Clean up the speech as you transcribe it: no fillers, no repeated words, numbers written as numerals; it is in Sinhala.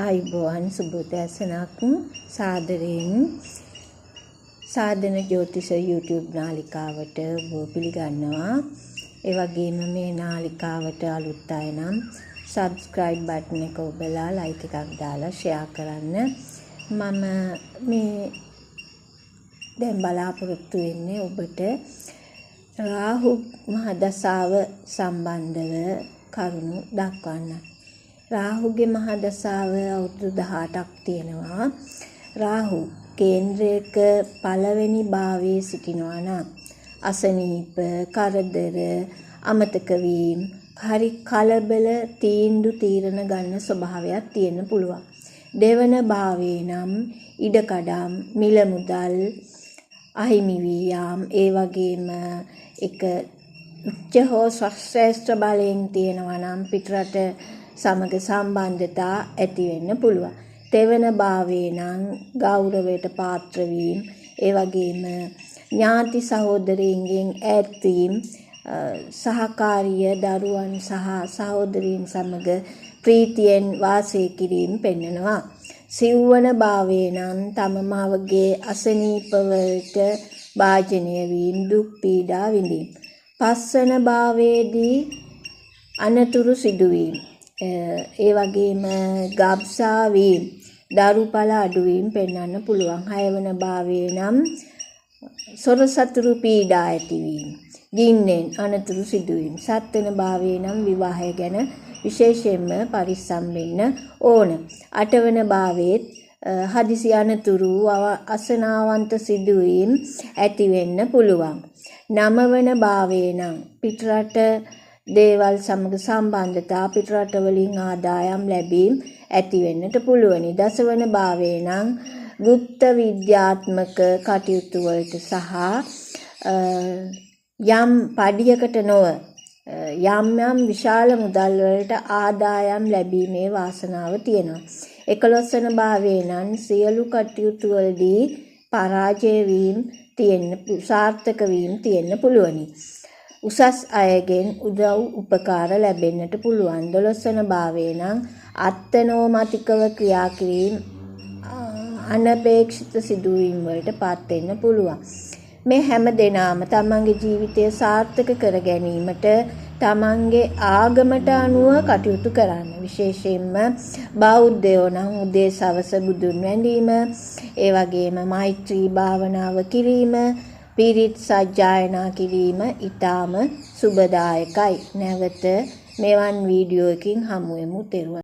ආයුබෝවන් සුබෝදෑසනක් සාදරයෙන් සාධන ජ්‍යොතිෂ YouTube නාලිකාවට ඔබ පිළිගන්නවා. ඒ වගේම මේ නාලිකාවට අලුත් අය නම් subscribe button එක ඔබලා like එකක් දාලා share කරන්න. මම මේ දැන් බලාපොරොත්තු වෙන්නේ ඔබට රාහු මහදසාව සම්බන්ධව කරුණු දක්වන්න. රාහුගේ මහදසාව අවුරුදු 18ක් තියෙනවා. රාහු කේන්ද්‍රයක පළවෙනි භාවයේ සිටිනවා නම් අසනීප, කරදර, අමතක වීම, හරි කලබල තීරණ ගන්න ස්වභාවයක් තියෙන්න පුළුවන්. දෙවන භාවයේ නම් ඉඩකඩම්, මිල මුදල් අහිමි වී යාම, ඒ වගේම එක උච්ච හෝ ශ්‍රේෂ්ඨ බලයෙන් තියෙනවා නම් පිටරට සමග සම්බන්ධතා ඇති වෙන්න පුළුවන්. තෙවන භාවයේ නම් ගෞරවයට පාත්‍ර වීම, ඒ වගේම ඥාති සහෝදරයින්ගෙන් ඈත් වීම, සහකාරිය දරුවන් සහ සහෝදරීන් සමග ප්‍රීතියෙන් වාසය කිරීම පෙන්වනවා. සිව්වන භාවයේ නම් තම මවගේ අසනීපවලට භාජනය වීම, දුක් පීඩා විඳීම. පස්වන භාවයේදී අනතුරු සිදුවීම, ඒ වගේම ගබ්සා වීම, දරුඵල අඩුවීම පෙන්වන්න පුළුවන්. හයවන භාවයේ නම් සොරසතුරු පීඩා ඇතිවීම, ගින්නෙන් අනතුරු සිදුවීම. සත්වන භාවයේ නම් විවාහය ගැන විශේෂයෙන්ම පරිස්සම් වෙන්න ඕන. අටවන භාවයේත් හදිසි අනතුරු, අසනාවන්ත සිදුවීම් ඇති වෙන්න පුළුවන්. නවවන භාවයේ නම් පිටරට දේවල් සමග සම්බන්ධතා, පිටරට වලින් ආදායම් ලැබීම ඇති වෙන්නට පුළුවනි. දසවන භාවයේ නම් গুপ্ত විද්‍යාත්මක කටයුතු වලට සහ යම් පඩියකට නොව යම් විශාල මුදල් වලට ආදායම් ලැබීමේ වාසනාව තියෙනවා. 11වන භාවයේ නම් සියලු කටයුතු වලදී පරාජය වීම සාර්ථක වීම තියෙන්න පුළුවනි. උසස් අයගෙන් උදව් උපකාර ලැබෙන්නට පුළුවන්. 12වන භාවයේ නම් අත්නෝමතිකව ක්‍රියා කිරීම, අනපේක්ෂිත සිදුවීම් වලට පත් වෙන්න පුළුවන්. මේ හැම දෙනාම තමන්ගේ ජීවිතය සාර්ථක කර ගැනීමට තමන්ගේ ආගමට අනුව කටයුතු කරන්න. විශේෂයෙන්ම බෞද්ධයෝ නම් උදේ සවස බුදුන් වැඳීම, ඒ වගේම මෛත්‍රී භාවනාව කිරීම, පිරිත් සජ්ජායනා කිරීම ඊටාම සුබදායකයි. නැවත මෙවන් වීඩියෝ එකකින් හමු වෙමු.